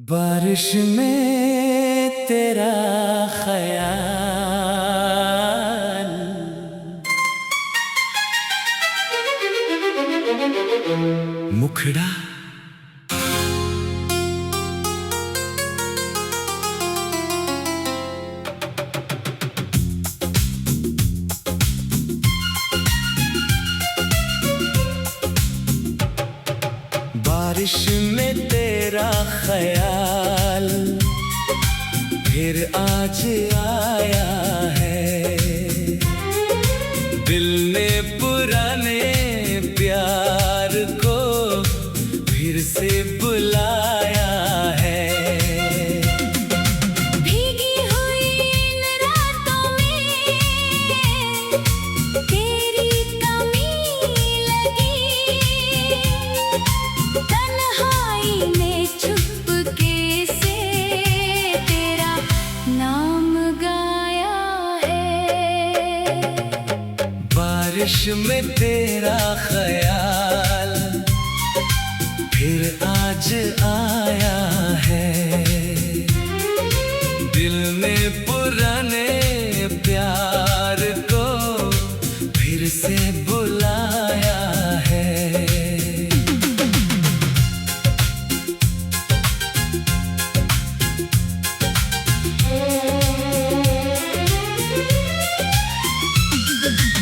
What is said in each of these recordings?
बारिश में तेरा ख्याल, मुखड़ा बारिश में तेरा ख्याल फिर आज आया है। दिल ने पुराने प्यार को फिर से बुलाया है। भीगी हुई इन रातों में तेरी कमी लगी, तन्हाई में चुपके से तेरा नाम गाया है। बारिश में तेरा ख्याल फिर आज आया है। दिल ने पुराने प्यार को फिर से बुलाया है।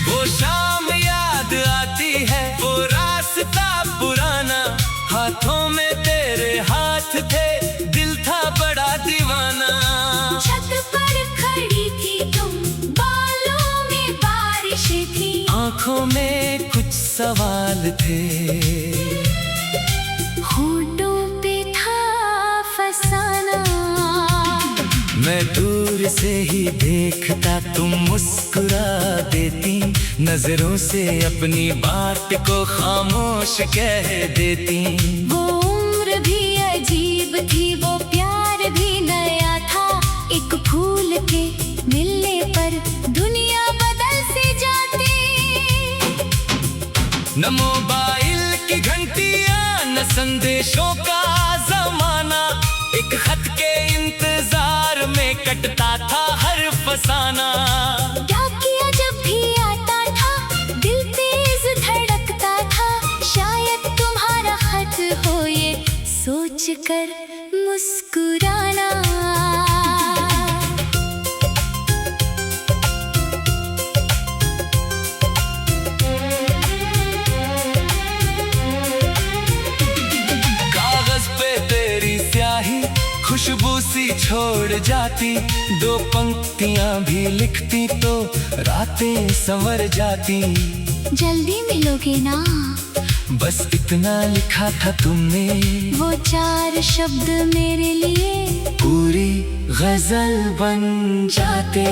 वो शाम याद आती है, वो रास्ता पुराना, हाथों में तेरे हाथ थे, दिल था बड़ा दीवाना। छत पर खड़ी थी तुम, बालों में बारिश थी, आंखों में कुछ सवाल थे, होठों पे था फसाना। मैं दूर से ही देखता, तुम मुस्कुरा देती, नजरों से अपनी बात को खामोश कह देती। वो उम्र भी अजीब थी, वो प्यार भी नया था, एक फूल के मिलने पर दुनिया बदल सी जाती। न मोबाइल की घंटियां, न संदेशों का जमाना, एक खत के इंतजार में कटता था हर फसाना। क्या किया जब भी आता था, दिल तेज धड़कता था, शायद तुम्हारा खत हो ये सोच कर मुस्कुराना। कागज पे तेरी स्याही खुशबू सी छोड़ जाती, दो पंक्तियां भी लिखती तो रातें संवर जाती। जल्दी मिलोगे ना, बस इतना लिखा था तुमने, वो चार शब्द मेरे लिए पूरी गजल बन जाते।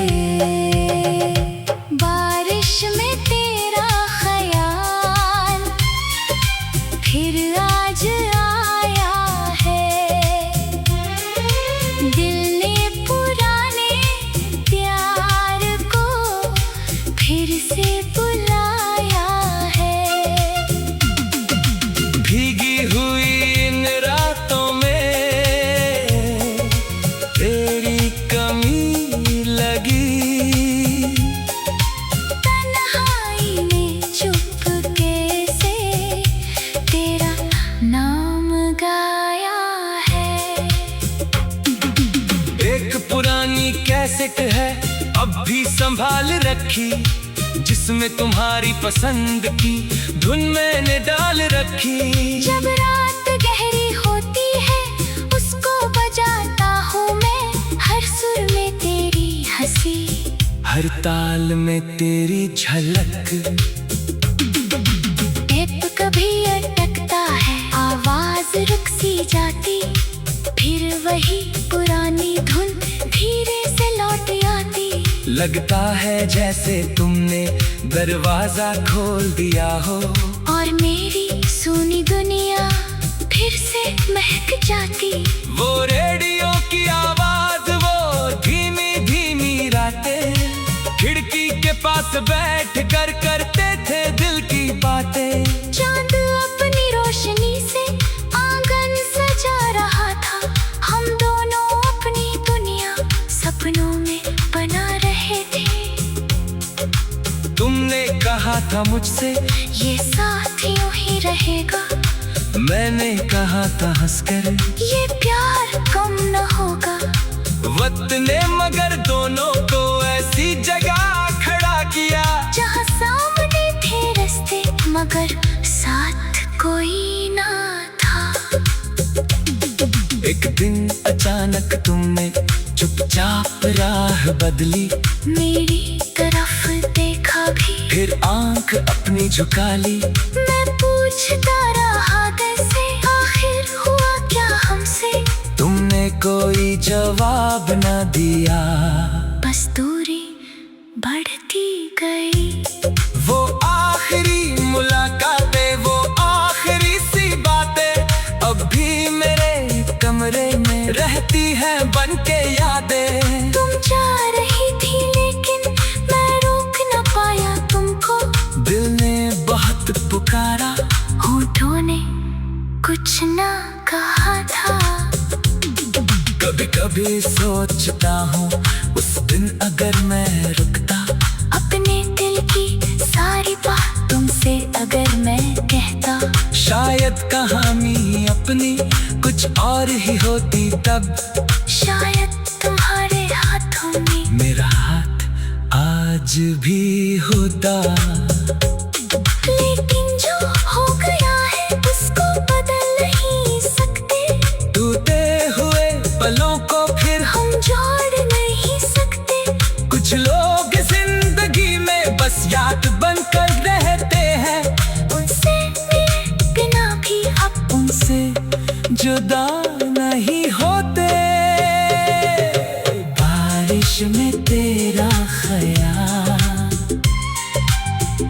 बारिश में तेरा ख्याल फिर आज आया है। दिल ने पुराने प्यार को फिर से बुलाया है। भीगी हुई इन रातों में तेरी कमी लगी, तन्हाई में चुपके से तेरा नाम गाया है। एक पुरानी कैसेट है अब भी संभाल रखी, जिसमें तुम्हारी पसंद की धुन मैंने डाल रखी। जब रात गहरी होती है उसको बजाता हूँ मैं, हर सुर में तेरी हंसी, हर ताल में तेरी झलक। टेप कभी अटकता है, आवाज रुक सी जाती, फिर वही पुरानी धुन धीरे से लौट आती। लगता है जैसे तुमने दरवाजा खोल दिया हो, और मेरी सुनी दुनिया फिर से महक जाती। वो रेडियो की आवाज, वो धीमी धीमी रातें, खिड़की के पास बैठ कर करते थे दिल की बातें। चांद अपनी रोशनी से आंगन सजा रहा था, हम कहा था मुझसे ये साथ यूं ही रहेगा। मैंने कहा था हंसकर ये प्यार कम न होगा। वक्त ने मगर दोनों को ऐसी जगह खड़ा किया जहाँ सामने थे रास्ते मगर साथ कोई ना था। एक दिन अचानक तुमने चुपचाप राह बदली, मेरी तरफ देखा भी फिर आंख अपनी झुका ली। मैं पूछता रहा कैसे, आखिर हुआ क्या हमसे। तुमने कोई जवाब न दिया, बस दूरी बढ़ती गई। वो आखिरी मुलाकातें, वो आखिरी सी बातें अब भी मेरे कमरे में रहती हैं बनके यादें। तुम जा रही थी लेकिन मैं रोक न पाया तुमको। दिल ने बहुत पुकारा, होठों ने कुछ ना कहा था। कभी कभी सोचता हूँ उस दिन अगर मैं रुकता, अपने दिल की सारी बात तुमसे अगर मैं कहता, शायद कहानी अपनी कुछ और ही होती तब। शायद तुम्हारे हाथों में मेरा हाथ आज भी होता। लेकिन जो हो गया है उसको बदल नहीं सकते। टूटे हुए पलों को फिर हम जोड़ नहीं सकते। कुछ लोग जिंदगी में बस याद बनकर रहते हैं, उनसे मिले बिना भी अब उनसे जुदा नहीं होते। बारिश में तेरा ख्याल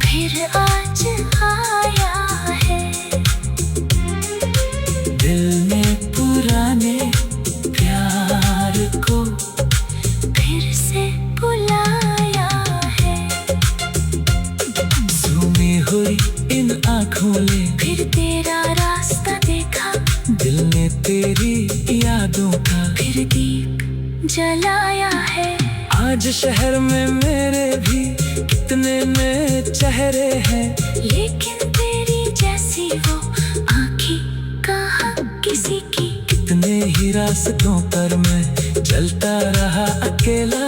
फिर आज आया है। दिल ने पुराने प्यार को फिर से बुलाया है। सूमी हुई इन आँखों ने फिर तेरा रास्ता देखा, दिल ने तेरी यादों का फिर दीप जलाया है। आज शहर में मेरे भी कितने नए चेहरे हैं, लेकिन तेरी जैसी वो आँखें कहाँ किसी की। कितने ही रास्तों पर मैं चलता रहा अकेला,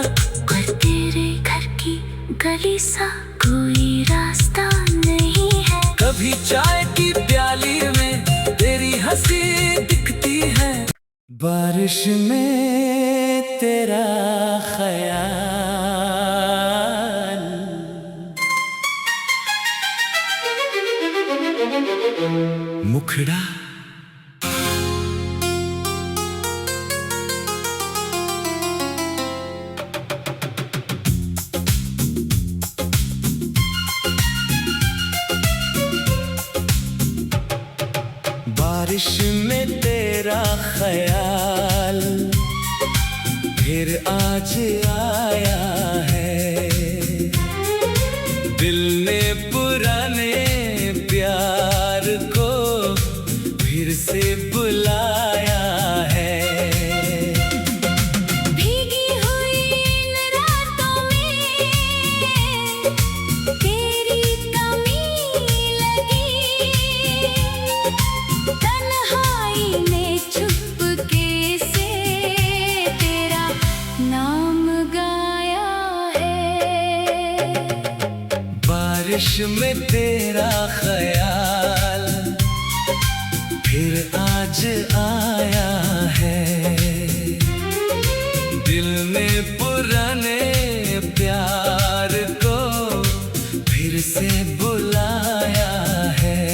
और तेरे घर की गली सा कोई रास्ता नहीं है। कभी चाय की प्याली में तेरी हंसी दिखती है। बारिश में तेरा ख्याल। मुखड़ा बारिश में तेरा ख्याल फिर आज आया है। दिल ने पुराने प्यार को फिर से बुलाया है। भीगी हुई इन रातों में तेरी कमी लगी। तन्हाई में चुपके से तेरा नाम गाया है। बारिश में तेरा ख्याल फिर आज आया है। दिल ने पुराने प्यार को फिर से बुलाया है।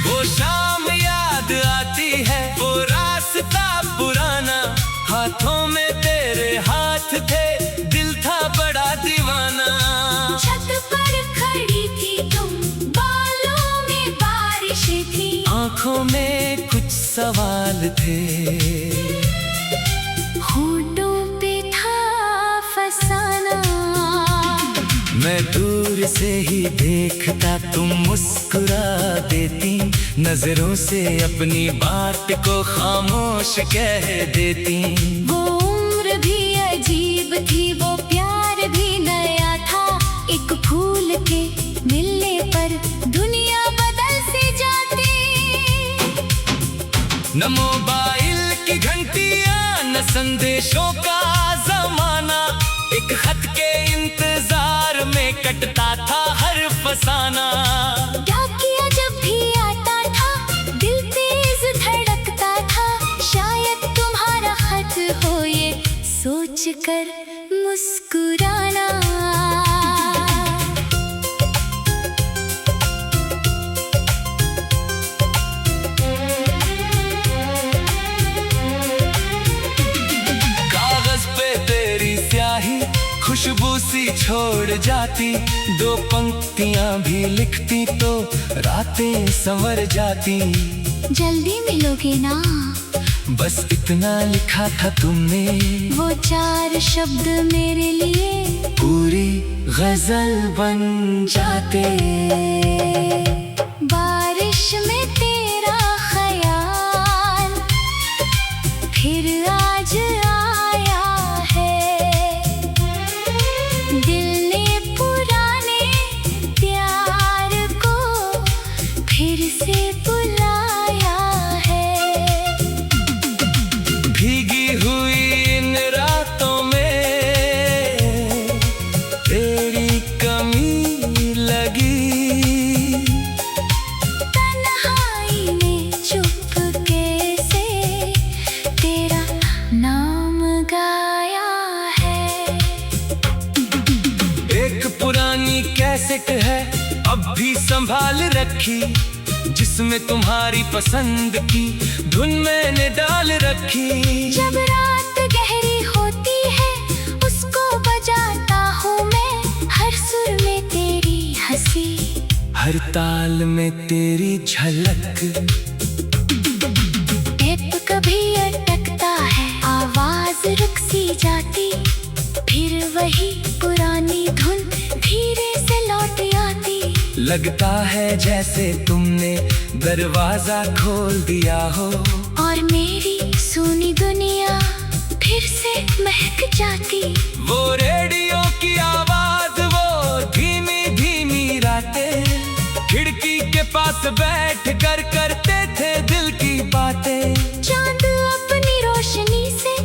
वो शाम याद आती है, वो रास्ता पुराना, हाथों में तेरे हाथ थे, दिल था बड़ा दीवाना। छत पर खड़ी थी तुम, बालों में बारिश थी, आंखों में कुछ सवाल थे, होठों पे था फसाना। मैं दूर दूर से ही देखता तुम मुस्कुरा देती, नजरों से अपनी बात को खामोश कह देती। वो उम्र भी अजीब थी, वो प्यार भी नया था। एक फूल के मिलने पर दुनिया बदल सी जाती। न मोबाइल की घंटियां, न संदेशों का जमाना, एक खत के इंतजार में कटता था हर फसाना। क्या किया जब भी आता था, दिल तेज धड़कता था। शायद तुम्हारा खत हो ये सोच कर मुस्कुराना। खुशबू सी छोड़ जाती, दो पंक्तियां भी लिखती तो रातें संवर जाती। जल्दी मिलोगे ना, बस इतना लिखा था तुमने। वो 4 शब्द मेरे लिए पूरी गजल बन जाते। बारिश में तेरा ख्याल फिर आज आया है। दिल ने पुराने प्यार को फिर से बुलाया है। भीगी हुई इन रातों में तेरी कमी लगी, तन्हाई में चुपके से तेरा नाम गाया है। एक पुरानी कैसेट है अब भी संभाल रखी, जिसमें तुम्हारी पसंद की धुन मैंने डाल रखी। जब रात गहरी होती है उसको बजाता हूँ मैं, हर सुर में तेरी हंसी, हर ताल में तेरी झलक। टेप कभी अटकता है, आवाज रुक सी जाती, फिर वही पुरानी धुन धीरे से लौट आती। लगता है जैसे तुमने दरवाजा खोल दिया हो, और मेरी सुनी दुनिया फिर से महक जाती। वो रेडियो की आवाज, वो धीमी धीमी रातें, खिड़की के पास बैठ कर करते थे दिल की बातें। चांद अपनी रोशनी से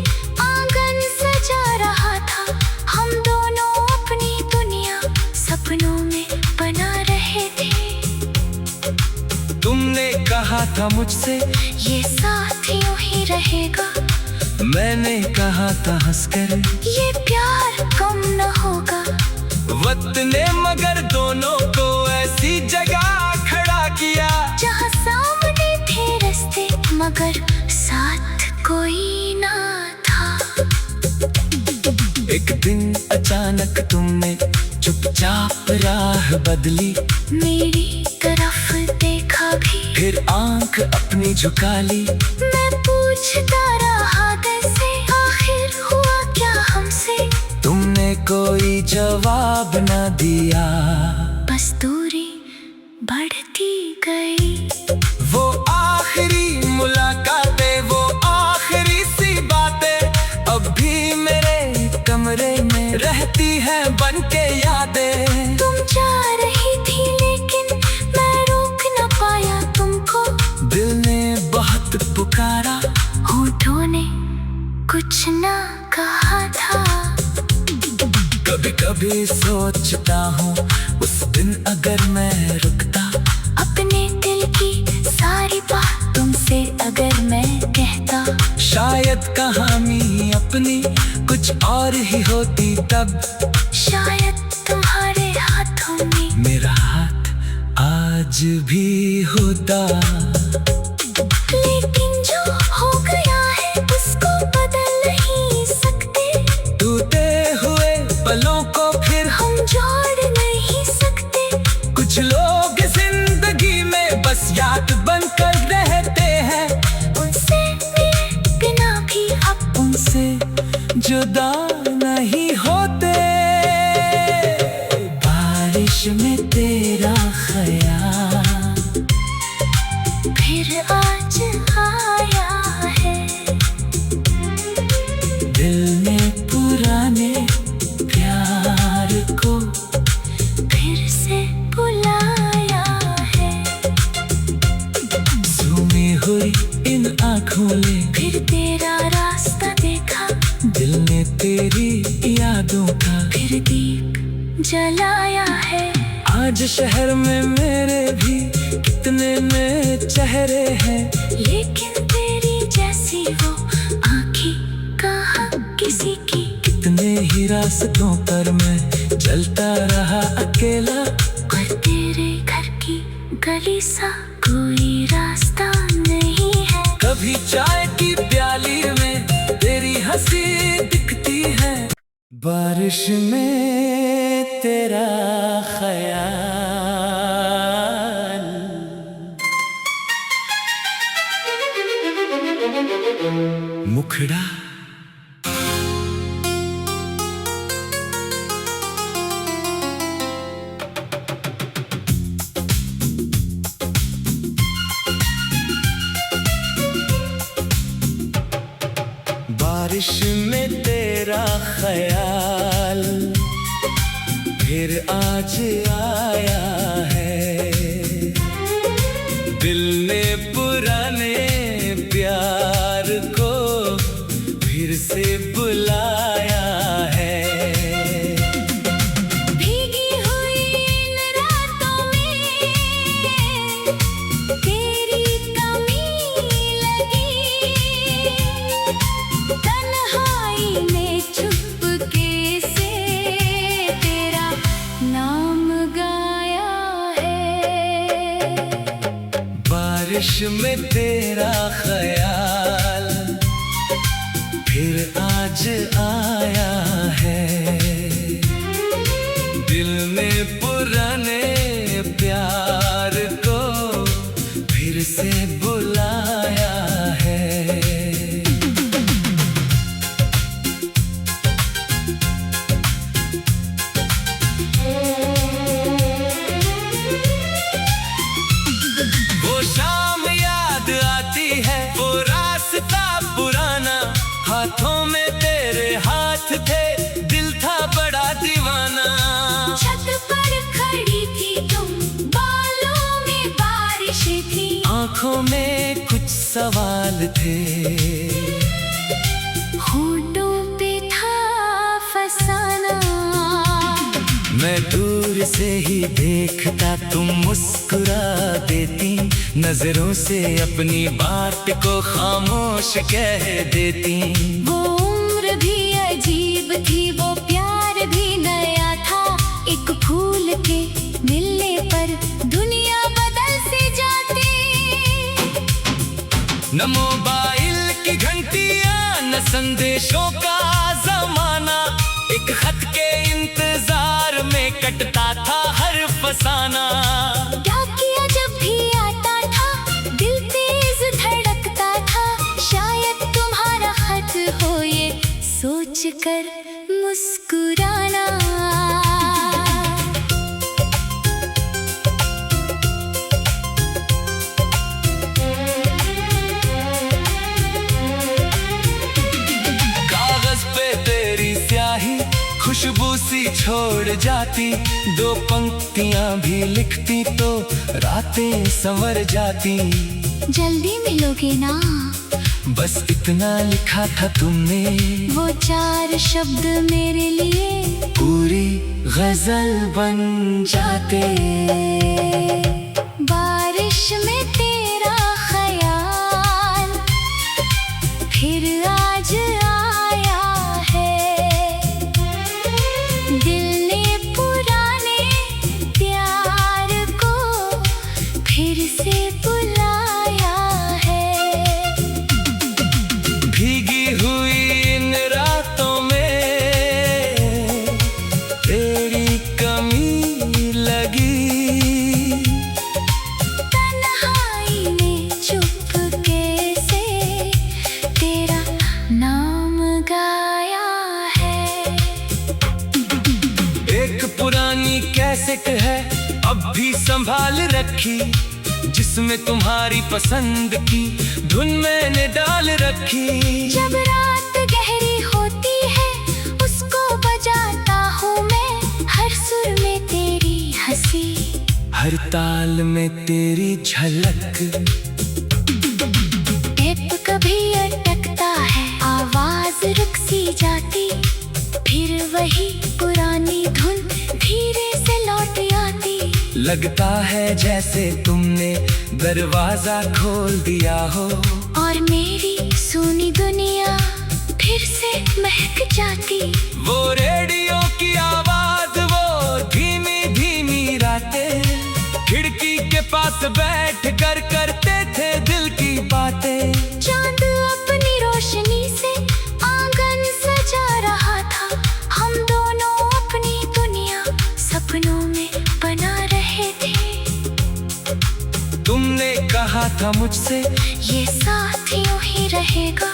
आंगन सजा रहा था, हम दोनों अपनी दुनिया सपनों में बना रहे थे। तुमने कहा था मुझसे ये साथ यूं ही रहेगा, मैंने कहा था हंसकर ये प्यार कम न होगा। वक्त ने मगर दोनों को ऐसी जगह खड़ा किया, जहाँ सामने थे रास्ते मगर साथ कोई ना था। एक दिन अचानक तुमने चुपचाप राह बदली, मेरी तरफ देखा भी, फिर आंख अपनी झुका ली। मैं पूछता रहा कैसे, आखिर हुआ क्या हमसे। तुमने कोई जवाब न दिया, बस दूरी बढ़ती गई। वो आखिरी मुलाकातें, वो आखिरी सी बातें अब भी मेरे कमरे में रहती हैं बनके यादें। तुम जा रही थी लेकिन मैं रोक न पाया तुमको, दिल ने बहुत पुकारा, होठों ने कुछ ना कहा था। कभी कभी सोचता हूँ उस दिन अगर मैं रुकता, अपने दिल की सारी बात तुमसे अगर मैं कहता, शायद कहानी अपनी कुछ और ही होती तब। शायद तुम्हारे हाथों में मेरा हाथ आज भी होता। लेकिन जो हो गया है उसको बदल नहीं सकते, टूटे हुए पलों को फिर हम जोड़ नहीं सकते। कुछ लोग जिंदगी में बस याद बनकर रहते हैं, उनसे मिले बिना भी अब उनसे जुदा नहीं होते। बारिश फिर दीप जलाया है। आज शहर में मेरे भी कितने नए चेहरे हैं, लेकिन तेरी जैसी वो आँखें कहाँ किसी की। कितने ही रास्तों पर मैं चलता रहा अकेला, और तेरे घर की गली सा कोई रास्ता नहीं है। कभी चाय की प्याली में तेरी हंसी दिखती है, बारिश में तेरा ख्याल। मुखड़ा बारिश में तेरा ख्याल फिर आज आया है। दिल ने पुराने प्यार को फिर से बुलाया है। भीगी हुई इन रातों में तेरी कमी लगी, तन्हाई में चुपके से तेरा नाम गाया है। बारिश में तेरा ख्याल फिर आज आया है। दिल ने पुराने प्यार को फिर से बुलाया है। वो शाम याद आती है, वो रास्ता पुराना, हाथों में तेरे हाथ थे, दिल था बड़ा दीवाना। छत पर खड़ी थी तुम, बालों में बारिश थी, आंखों में कुछ सवाल थे, होठों पे था फसाना। मैं दूर से ही देखता तुम मुस्कुरा देती, नजरों से अपनी बात को खामोश कह देती। वो उम्र भी अजीब थी, वो प्यार भी नया था, एक फूल के मिलने पर दुनिया बदल सी जाती। न मोबाइल की घंटियां, न संदेशों का जमाना, एक खत के इंतजार में कटता था हर फसाना। क्या किया जब भी आता था, दिल तेज धड़कता था, शायद तुम्हारा खत हो ये सोच कर मुस्कुराना। कागज पे तेरी स्याही खुशबू सी छोड़ जाती, दो पंक्तियां भी लिखती तो रातें संवर जाती। जल्दी मिलोगे ना, बस इतना लिखा था तुमने, वो 4 शब्द मेरे लिए पूरी गजल बन जाते। बारिश में तेरा ख्याल फिर आज आया है। दिल ने पुराने प्यार को फिर से बुलाया है। भीगी हुई इन रातों में तेरी कमी लगी, तन्हाई में चुपके से तेरा नाम गाया है। एक पुरानी कैसेट है अब भी संभाल रखी, जिसमें तुम्हारी पसंद की धुन मैंने डाल रखी। जब रात गहरी होती है उसको बजाता हूँ मैं, हर सुर में तेरी हंसी, हर ताल में तेरी झलक। टेप कभी अटकता है, आवाज रुक सी जाती, फिर वही पुरानी लगता है जैसे तुमने दरवाजा खोल दिया हो, और मेरी सुनी दुनिया फिर से महक जाती। वो रेडियो की आवाज, वो धीमी धीमी रातें, खिड़की के पास बैठ कर करते थे दिल की बातें। चांद अपनी रोशनी से आंगन सजा रहा था, हम दोनों अपनी दुनिया सपनों में बना रहे थे। तुमने कहा था मुझसे ये साथ यूं ही रहेगा,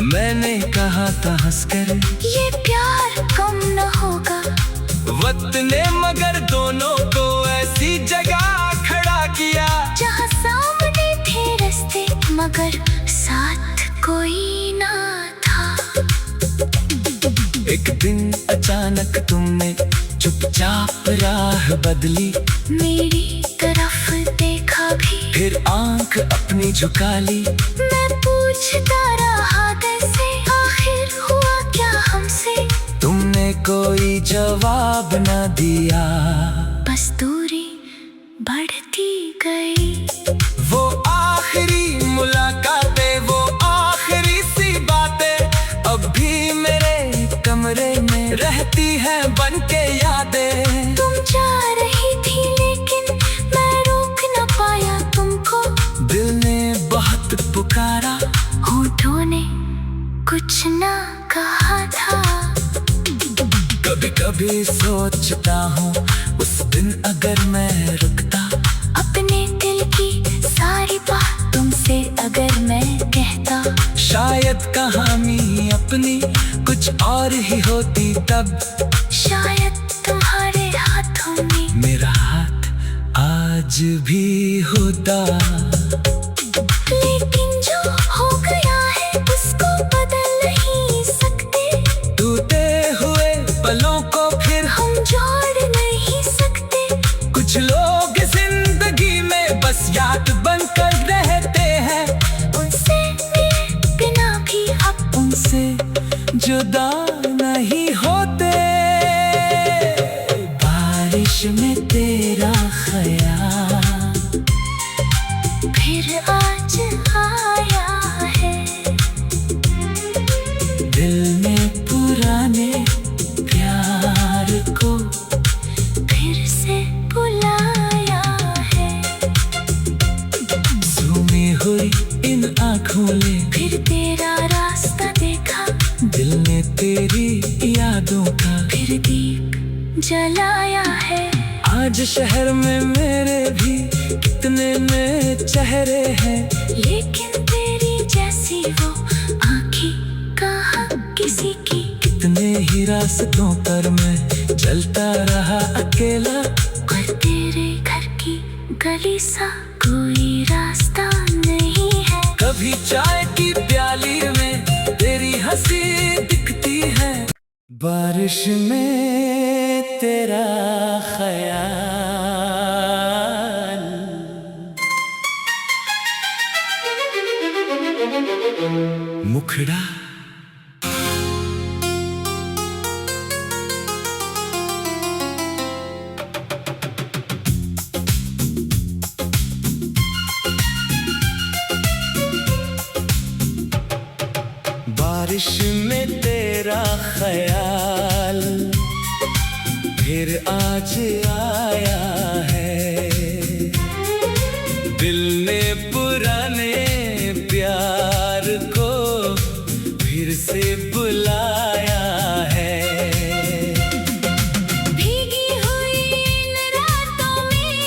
मैंने कहा था हंसकर ये प्यार कम न होगा। वक्त ने मगर दोनों को ऐसी जगह खड़ा किया, जहाँ सामने थे रास्ते मगर साथ कोई ना था। एक दिन अचानक तुमने चुपचाप राह बदली, मेरी तरफ देखा भी, फिर आंख अपनी झुका ली। मैं पूछता रहा कैसे, आखिर हुआ क्या हमसे। तुमने कोई जवाब न दिया, बस दूरी बढ़ती गई। वो आखिरी मुलाकातें, वो आखिरी सी बातें अब भी मेरे कमरे में रहती हैं बनके यादें। तुम जा रही थी लेकिन मैं रोक न पाया तुमको, दिल ने बहुत पुकारा, होठों ने कुछ ना कहा था। कभी कभी सोचता हूँ उस दिन अगर मैं रुकता, अपने दिल की सारी बात तुमसे अगर मैं कहता, शायद कहानी अपनी कुछ और ही होती तब। शायद तुम्हारे हाथों में मेरा हाथ आज भी होता, लेकिन जो हो गया है उसको बदल नहीं सकते। टूटे हुए पलों को फिर हम जोड़ नहीं सकते। कुछ लोग जिंदगी में बस याद बनकर रहते हैं, उनसे मेरे बिना भी अब उनसे जुदा नहीं होते। बारिश में तेरा ख्याल फिर आज आया है, दिल में पुराने प्यार को फिर से बुलाया है। सूमी हुई इन आँखों ने फिर तेरा रास्ता देखा, दिल ने तेरी यादों का फिर दीप जलाया है। आज शहर में मेरे भी कितने नए चेहरे हैं, लेकिन तेरी जैसी वो आँखें कहाँ किसी की। कितने ही रास्तों पर मैं चलता रहा अकेला, और तेरे घर की गली सा कोई रास्ता नहीं है। कभी चाय की प्याली में तेरी हंसी दिखती है, बारिश में तेरा ख्याल। मुखड़ा बारिश में तेरा ख्याल फिर आज आया है, दिल ने पुराने प्यार को फिर से बुलाया है। भीगी हुई इन रातों में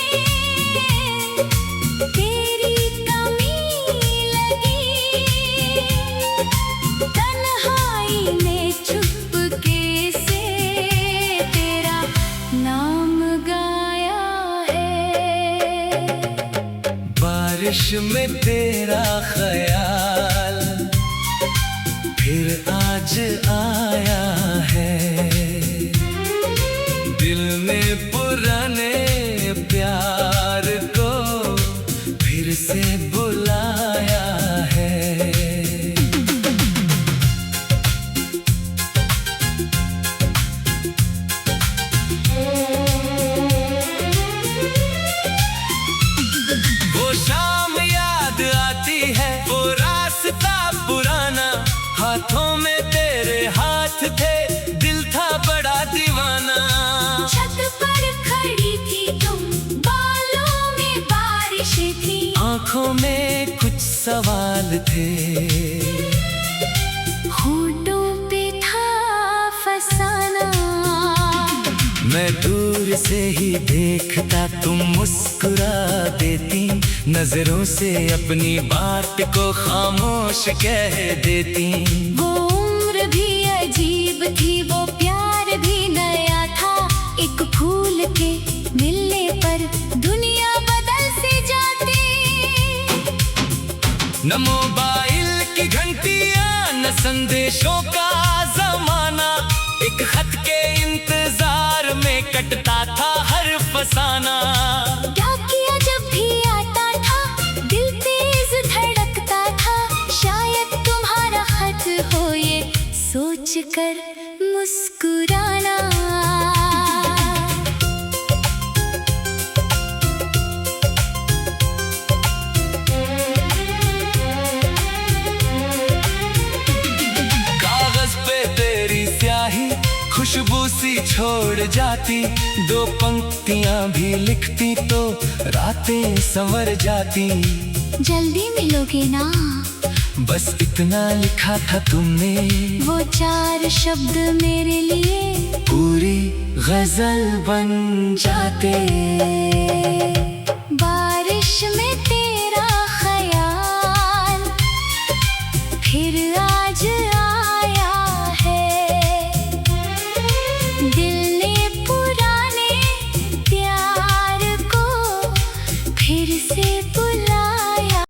तेरी कमी लगी, तन्हाई में चुपके से तेरा नाम गाया है। बारिश में तेरा ख्याल फिर आज आया है, दिल ने पुराने प्यार को फिर से बुलाया है। आंखों में कुछ सवाल थे, होठों पे था फसाना। मैं दूर से ही देखता तुम मुस्कुरा देती, नजरों से अपनी बात को खामोश कह देती। वो उम्र भी अजीब थी, वो प्यार भी नया था। एक फूल के मिलने पर दुनिया बदल सी जाती। न मोबाइल की घंटियां, न संदेशों का जमाना, एक खत के इंतजार में कटता था हर फसाना। डाकिया जब भी आता था, दिल तेज धड़कता था। शायद तुम्हारा खत हो, ये सोच कर मुस्कुराना। कागज पे तेरी स्याही खुशबू सी छोड़ जाती, दो पंक्तियां भी लिखती तो रातें संवर जाती। जल्दी मिलोगे ना, बस इतना लिखा था तुमने, वो 4 शब्द मेरे लिए पूरी गजल बन जाते।